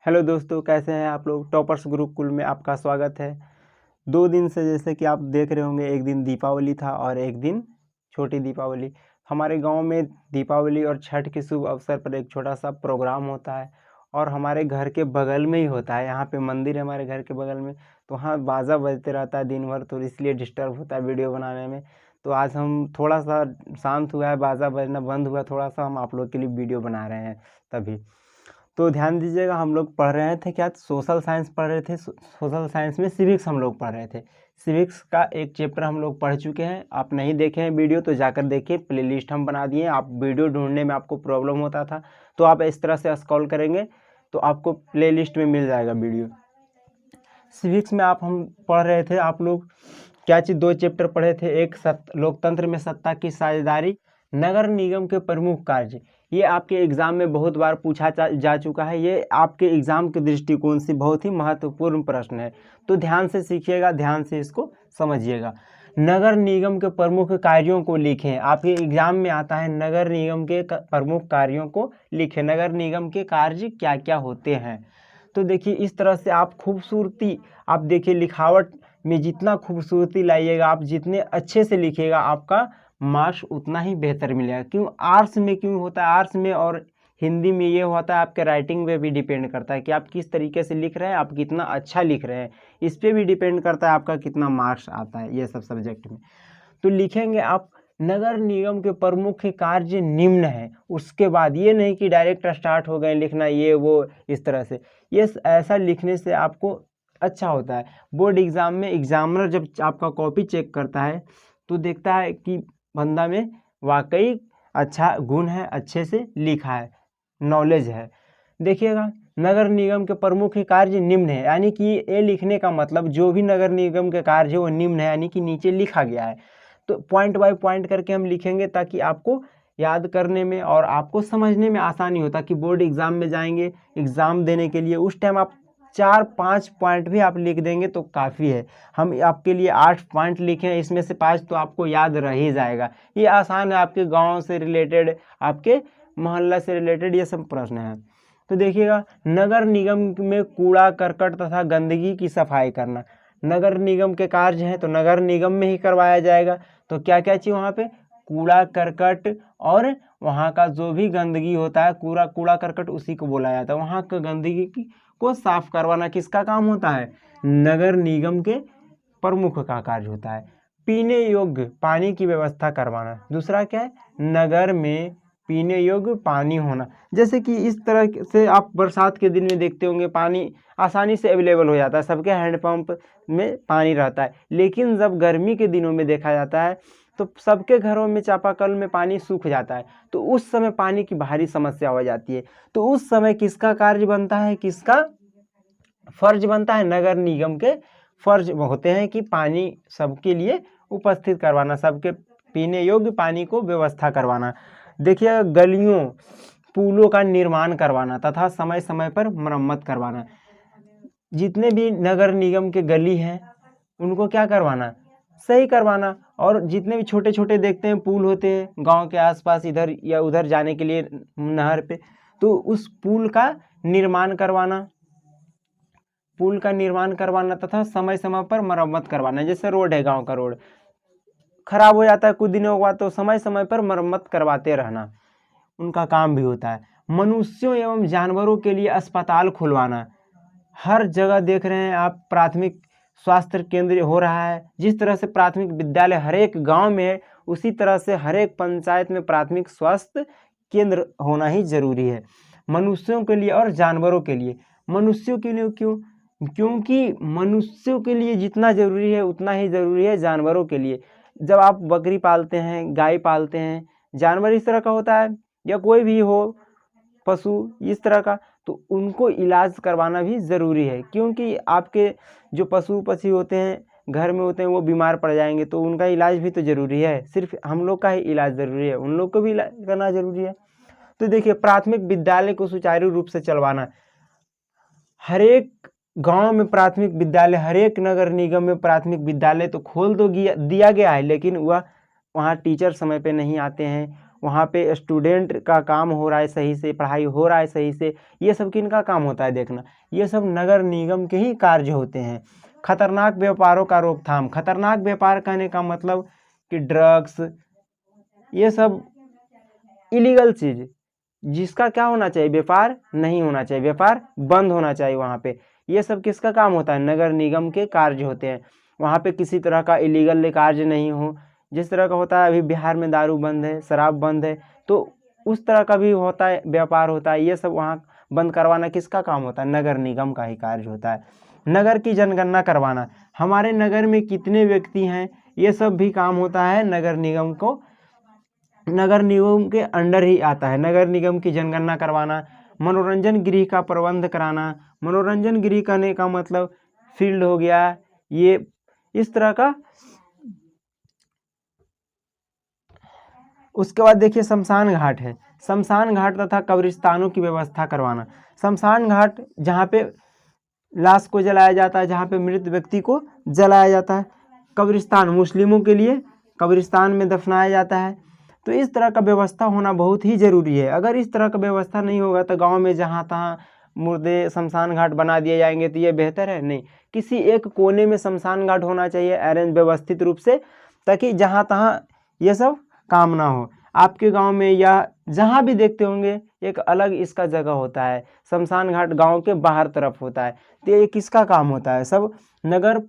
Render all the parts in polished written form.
Hello दोस्तों, कैसे हैं आप लोग। टॉपर्स गुरुकुल में आपका स्वागत है। 2 दिन से जैसे कि आप देख रहे होंगे, एक दिन दीपावली था और एक दिन छोटी दीपावली। हमारे गांव में दीपावली और छठ के शुभ अवसर पर एक छोटा सा प्रोग्राम होता है और हमारे घर के बगल में ही होता है। यहाँ पे मंदिर है हमारे घर के बगल में, तो वहाँ बाजा बजते रहता है दिन भर, तो इसलिए डिस्टर्ब होता है वीडियो बनाने में। तो आज हम थोड़ा सा शांत हुआ है, बाजा बजना बंद हुआ थोड़ा सा, हम आप लोग के लिए वीडियो बना रहे हैं तभी। तो ध्यान दीजिएगा, हम लोग पढ़ रहे थे क्या, सोशल साइंस पढ़ रहे थे। सोशल साइंस में सिविक्स हम लोग पढ़ रहे थे। सिविक्स का एक चैप्टर हम लोग पढ़ चुके हैं। आप नहीं देखे हैं वीडियो तो जाकर देखिए, प्लेलिस्ट हम बना दिए। आप वीडियो ढूंढने में आपको प्रॉब्लम होता था तो आप इस तरह से स्क्रॉल करेंगे तो आपको प्लेलिस्ट में मिल जाएगा वीडियो। सिविक्स में हम पढ़ रहे थे, आप लोग क्या चीज़, 2 चैप्टर पढ़े थे। एक लोकतंत्र में सत्ता की साझेदारी, नगर निगम के प्रमुख कार्य। ये आपके एग्ज़ाम में बहुत बार पूछा जा चुका है। ये आपके एग्ज़ाम के दृष्टिकोण से बहुत ही महत्वपूर्ण प्रश्न है, तो ध्यान से सीखिएगा, ध्यान से इसको समझिएगा। नगर निगम के प्रमुख कार्यों को लिखें। आपके एग्ज़ाम में आता है नगर निगम के प्रमुख कार्यों को लिखें। नगर निगम के कार्य क्या क्या होते हैं। तो देखिए, इस तरह से आप खूबसूरती, आप देखिए लिखावट में जितना खूबसूरती लाइएगा, आप जितने अच्छे से लिखिएगा, आपका मार्क्स उतना ही बेहतर मिलेगा। क्यों आर्ट्स में क्यों होता है, आर्ट्स में और हिंदी में ये होता है, आपके राइटिंग पे भी डिपेंड करता है कि आप किस तरीके से लिख रहे हैं, आप कितना अच्छा लिख रहे हैं, इस पर भी डिपेंड करता है आपका कितना मार्क्स आता है ये सब सब्जेक्ट में। तो लिखेंगे आप, नगर निगम के प्रमुख कार्य निम्न है। उसके बाद ये नहीं कि डायरेक्ट स्टार्ट हो गए लिखना ये वो, इस तरह से। ये ऐसा लिखने से आपको अच्छा होता है। बोर्ड एग्जाम में एग्जामिनर जब आपका कॉपी चेक करता है तो देखता है कि बंदा में वाकई अच्छा गुण है, अच्छे से लिखा है, नॉलेज है। देखिएगा, नगर निगम के प्रमुख कार्य निम्न है, यानी कि ये लिखने का मतलब जो भी नगर निगम के कार्य है वो निम्न है, यानी कि नीचे लिखा गया है। तो पॉइंट बाय पॉइंट करके हम लिखेंगे ताकि आपको याद करने में और आपको समझने में आसानी होता कि बोर्ड एग्जाम में जाएंगे एग्जाम देने के लिए, उस टाइम आप 4-5 पॉइंट भी आप लिख देंगे तो काफ़ी है। हम आपके लिए 8 पॉइंट लिखे हैं, इसमें से 5 तो आपको याद रह ही जाएगा। ये आसान है, आपके गांव से रिलेटेड, आपके मोहल्ला से रिलेटेड ये सब प्रश्न हैं। तो देखिएगा, नगर निगम में कूड़ा करकट तथा गंदगी की सफाई करना। नगर निगम के कार्य हैं तो नगर निगम में ही करवाया जाएगा। तो क्या क्या चाहिए वहाँ पे, कूड़ा करकट और वहाँ का जो भी गंदगी होता है, कूड़ा करकट उसी को बोला जाता है। वहाँ का गंदगी को साफ करवाना किसका काम होता है, नगर निगम के प्रमुख का कार्य होता है। पीने योग्य पानी की व्यवस्था करवाना। दूसरा क्या है, नगर में पीने योग्य पानी होना। जैसे कि इस तरह से आप बरसात के दिन में देखते होंगे पानी आसानी से अवेलेबल हो जाता है, सबके हैंडपंप में पानी रहता है। लेकिन जब गर्मी के दिनों में देखा जाता है तो सबके घरों में चापाकल में पानी सूख जाता है, तो उस समय पानी की भारी समस्या हो जाती है। तो उस समय किसका कार्य बनता है, किसका फर्ज बनता है, नगर निगम के फर्ज होते हैं कि पानी सबके लिए उपस्थित करवाना, सबके पीने योग्य पानी को व्यवस्था करवाना। देखिए, गलियों पुलों का निर्माण करवाना तथा समय समय पर मरम्मत करवाना। जितने भी नगर निगम के गली हैं उनको क्या करवाना, सही करवाना। और जितने भी छोटे छोटे देखते हैं पुल होते हैं गांव के आसपास, इधर या उधर जाने के लिए नहर पे, तो उस पुल का निर्माण करवाना, पुल का निर्माण करवाना तथा समय समय पर मरम्मत करवाना। जैसे रोड है, गांव का रोड खराब हो जाता है कुछ दिनों के बाद, तो समय समय पर मरम्मत करवाते रहना उनका काम भी होता है। मनुष्यों एवं जानवरों के लिए अस्पताल खुलवाना। हर जगह देख रहे हैं आप, प्राथमिक स्वास्थ्य केंद्र हो रहा है। जिस तरह से प्राथमिक विद्यालय हर एक गांव में है, उसी तरह से हर एक पंचायत में प्राथमिक स्वास्थ्य केंद्र होना ही जरूरी है, मनुष्यों के लिए और जानवरों के लिए। मनुष्यों के लिए क्यों, क्योंकि मनुष्यों के लिए जितना जरूरी है उतना ही जरूरी है जानवरों के लिए। जब आप बकरी पालते हैं, गाय पालते हैं, जानवर इस तरह का होता है या कोई भी हो पशु इस तरह का, तो उनको इलाज करवाना भी ज़रूरी है। क्योंकि आपके जो पशु पक्षी होते हैं घर में होते हैं वो बीमार पड़ जाएंगे, तो उनका इलाज भी तो ज़रूरी है। सिर्फ हम लोग का ही इलाज ज़रूरी है, उन लोग को भी इलाज करना ज़रूरी है। तो देखिए, प्राथमिक विद्यालय को सुचारू रूप से चलवाना। हर एक गांव में प्राथमिक विद्यालय, हर एक नगर निगम में प्राथमिक विद्यालय तो खोल तो दिया गया है, लेकिन वह वहाँ टीचर समय पे नहीं आते हैं, वहाँ पे स्टूडेंट का काम हो रहा है सही से, पढ़ाई हो रहा है सही से, ये सब किनका काम होता है देखना। ये सब नगर निगम के ही कार्य होते हैं। खतरनाक व्यापारों का रोकथाम। खतरनाक व्यापार कहने का मतलब कि ड्रग्स, ये सब इलीगल चीज़ जिसका क्या होना चाहिए, व्यापार नहीं होना चाहिए, व्यापार बंद होना चाहिए वहाँ पे। ये सब किसका काम होता है, नगर निगम के कार्य होते हैं। वहाँ पे किसी तरह का इलीगल कार्य नहीं हो। जिस तरह का होता है अभी बिहार में दारू बंद है, शराब बंद है, तो उस तरह का भी होता है, व्यापार होता है। ये सब वहाँ बंद करवाना किसका काम होता है, नगर निगम का ही कार्य होता है। नगर की जनगणना करवाना, हमारे नगर में कितने व्यक्ति हैं, ये सब भी काम होता है नगर निगम को, नगर निगम के अंडर ही आता है। नगर निगम की जनगणना करवाना। मनोरंजन गृह का प्रबंध कराना। मनोरंजन गृह करने का मतलब फील्ड हो गया, ये इस तरह का। उसके बाद देखिए शमशान घाट है। शमशान घाट तथा कब्रिस्तानों की व्यवस्था करवाना। शमशान घाट जहाँ पे लाश को जलाया जाता है, जहाँ पे मृत व्यक्ति को जलाया जाता है। कब्रिस्तान मुस्लिमों के लिए कब्रिस्तान में दफनाया जाता है। तो इस तरह का व्यवस्था होना बहुत ही ज़रूरी है। अगर इस तरह का व्यवस्था नहीं होगा तो गांव में जहाँ तहाँ मुर्दे शमशान घाट बना दिए जाएंगे, तो ये बेहतर है नहीं। किसी एक कोने में शमशान घाट होना चाहिए अरेंज व्यवस्थित रूप से, ताकि जहाँ तहाँ ये सब काम ना हो। आपके गांव में या जहाँ भी देखते होंगे एक अलग इसका जगह होता है, शमशान घाट गांव के बाहर तरफ होता है। तो ये किसका काम होता है, सब नगर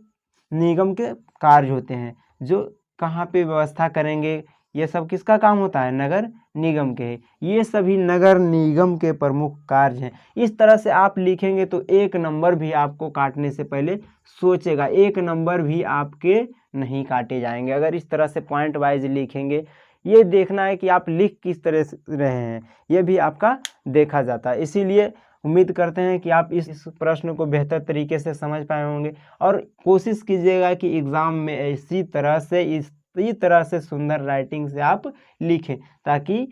निगम के कार्य होते हैं। जो कहाँ पे व्यवस्था करेंगे, ये सब किसका काम होता है, नगर निगम के। ये सभी नगर निगम के प्रमुख कार्य हैं। इस तरह से आप लिखेंगे तो एक नंबर भी आपको काटने से पहले सोचेगा, एक नंबर भी आपके नहीं काटे जाएंगे अगर इस तरह से पॉइंट वाइज लिखेंगे। ये देखना है कि आप लिख किस तरह से रहे हैं, ये भी आपका देखा जाता है। इसीलिए उम्मीद करते हैं कि आप इस प्रश्न को बेहतर तरीके से समझ पाए होंगे, और कोशिश कीजिएगा कि एग्ज़ाम में इसी तरह से सुंदर राइटिंग से आप लिखें, ताकि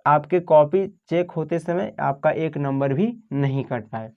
आपके कॉपी चेक होते समय आपका एक नंबर भी नहीं कट पाए।